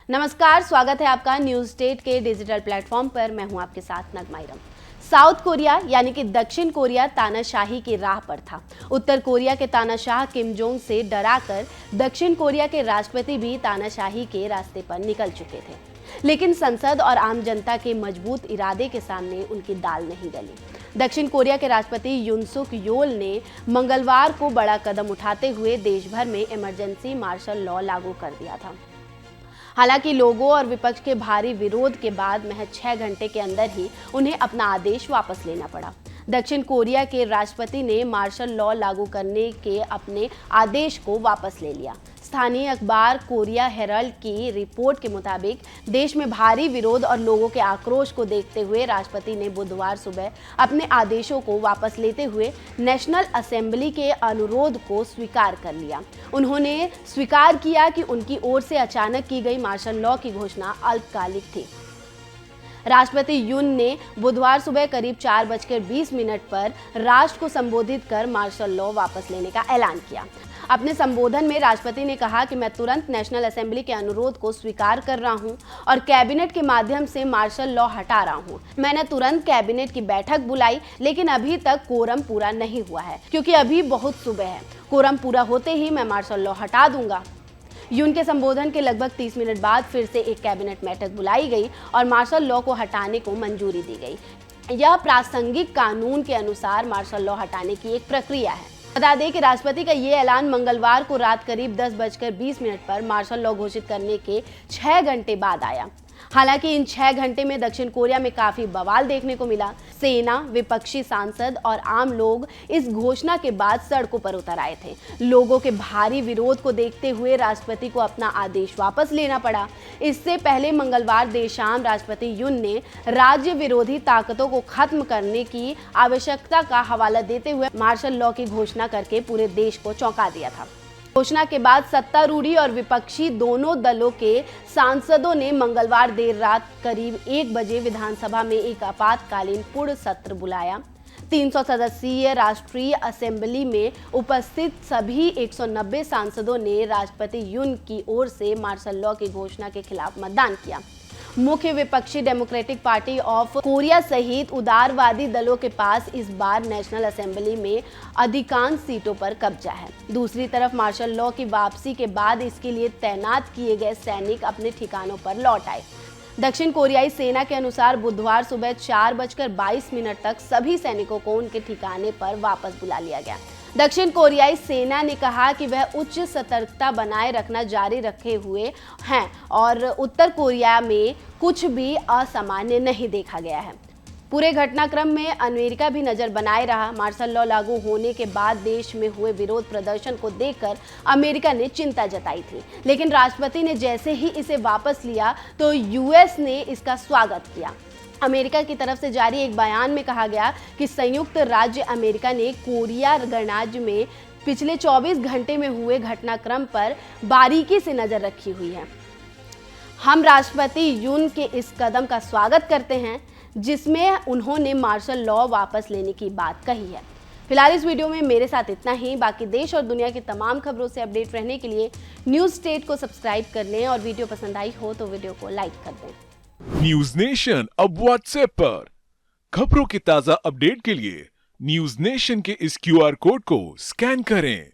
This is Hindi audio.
नमस्कार, स्वागत है आपका न्यूज स्टेट के डिजिटल प्लेटफॉर्म पर। मैं हूं आपके साथ नगमा इरम। साउथ कोरिया यानी कि दक्षिण कोरिया तानाशाही की राह पर था। उत्तर कोरिया के तानाशाह किम जोंग से डराकर दक्षिण कोरिया के राष्ट्रपति भी तानाशाही के रास्ते पर निकल चुके थे, लेकिन संसद और आम जनता के मजबूत इरादे के सामने उनकी दाल नहीं गली। दक्षिण कोरिया के राष्ट्रपति युन सुक योल ने मंगलवार को बड़ा कदम उठाते हुए देश भर में इमरजेंसी मार्शल लॉ लागू कर दिया था। हालांकि लोगों और विपक्ष के भारी विरोध के बाद महज 6 घंटे के अंदर ही उन्हें अपना आदेश वापस लेना पड़ा। दक्षिण कोरिया के राष्ट्रपति ने मार्शल लॉ लागू करने के अपने आदेश को वापस ले लिया। स्थानीय अखबार कोरिया हेराल्ड की रिपोर्ट के मुताबिक देश में भारी विरोध और लोगों के आक्रोश को देखते हुए राष्ट्रपति ने बुधवार सुबह अपने आदेशों को वापस लेते हुए नेशनल असेंबली के अनुरोध को स्वीकार कर लिया। उन्होंने स्वीकार किया कि उनकी ओर से अचानक की गई मार्शल लॉ की घोषणा अल्पकालिक थी। राष्ट्रपति युन ने बुधवार सुबह करीब 4:20 पर राष्ट्र को संबोधित कर मार्शल लॉ वापस लेने का ऐलान किया। अपने संबोधन में राष्ट्रपति ने कहा कि मैं तुरंत नेशनल असेंबली के अनुरोध को स्वीकार कर रहा हूं और कैबिनेट के माध्यम से मार्शल लॉ हटा रहा हूं। मैंने तुरंत कैबिनेट की बैठक बुलाई, लेकिन अभी तक कोरम पूरा नहीं हुआ है क्योंकि अभी बहुत सुबह है। कोरम पूरा होते ही मैं मार्शल लॉ हटा दूंगा। यून के संबोधन के लगभग 30 मिनट बाद फिर से एक कैबिनेट बैठक बुलाई गई और मार्शल लॉ को हटाने को मंजूरी दी गई। यह प्रासंगिक कानून के अनुसार मार्शल लॉ हटाने की एक प्रक्रिया है। बता दें कि राष्ट्रपति का ये ऐलान मंगलवार को रात करीब 10:20 पर मार्शल लॉ घोषित करने के 6 घंटे बाद आया। हालांकि इन 6 घंटे में दक्षिण कोरिया में काफी बवाल देखने को मिला। सेना, विपक्षी सांसद और आम लोग इस घोषणा के बाद सड़कों पर उतर आए थे। लोगों के भारी विरोध को देखते हुए राष्ट्रपति को अपना आदेश वापस लेना पड़ा। इससे पहले मंगलवार देर शाम राष्ट्रपति युन ने राज्य विरोधी ताकतों को खत्म करने की आवश्यकता का हवाला देते हुए मार्शल लॉ की घोषणा करके पूरे देश को चौंका दिया था। घोषणा के बाद सत्तारूढ़ी और विपक्षी दोनों दलों के सांसदों ने मंगलवार देर रात करीब 1 बजे विधानसभा में एक आपातकालीन पूर्ण सत्र बुलाया। 300 सदस्यीय राष्ट्रीय असेंबली में उपस्थित सभी 190 सांसदों ने राष्ट्रपति युन की ओर से मार्शल लॉ की घोषणा के खिलाफ मतदान किया। मुख्य विपक्षी डेमोक्रेटिक पार्टी ऑफ कोरिया सहित उदारवादी दलों के पास इस बार नेशनल असेंबली में अधिकांश सीटों पर कब्जा है। दूसरी तरफ मार्शल लॉ की वापसी के बाद इसके लिए तैनात किए गए सैनिक अपने ठिकानों पर लौट आए। दक्षिण कोरियाई सेना के अनुसार बुधवार सुबह 4:22 तक सभी सैनिकों को उनके ठिकाने पर वापस बुला लिया गया। दक्षिण कोरियाई सेना ने कहा कि वह उच्च सतर्कता बनाए रखना जारी रखे हुए हैं और उत्तर कोरिया में कुछ भी असामान्य नहीं देखा गया है। पूरे घटनाक्रम में अमेरिका भी नजर बनाए रहा। मार्शल लॉ लागू होने के बाद देश में हुए विरोध प्रदर्शन को देखकर अमेरिका ने चिंता जताई थी, लेकिन राष्ट्रपति ने जैसे ही इसे वापस लिया तो यूएस ने इसका स्वागत किया। अमेरिका की तरफ से जारी एक बयान में कहा गया कि संयुक्त राज्य अमेरिका ने कोरिया गणराज्य में पिछले 24 घंटे में हुए घटनाक्रम पर बारीकी से नजर रखी हुई है। हम राष्ट्रपति युन के इस कदम का स्वागत करते हैं जिसमें उन्होंने मार्शल लॉ वापस लेने की बात कही है। फिलहाल इस वीडियो में मेरे साथ इतना ही। बाकी देश और दुनिया की तमाम खबरों से अपडेट रहने के लिए न्यूज स्टेट को सब्सक्राइब कर लें और वीडियो पसंद आई हो तो वीडियो को लाइक कर दें। न्यूज नेशन अब व्हाट्सएप पर खबरों की ताजा अपडेट के लिए न्यूज नेशन के इस क्यूआर कोड को स्कैन करें।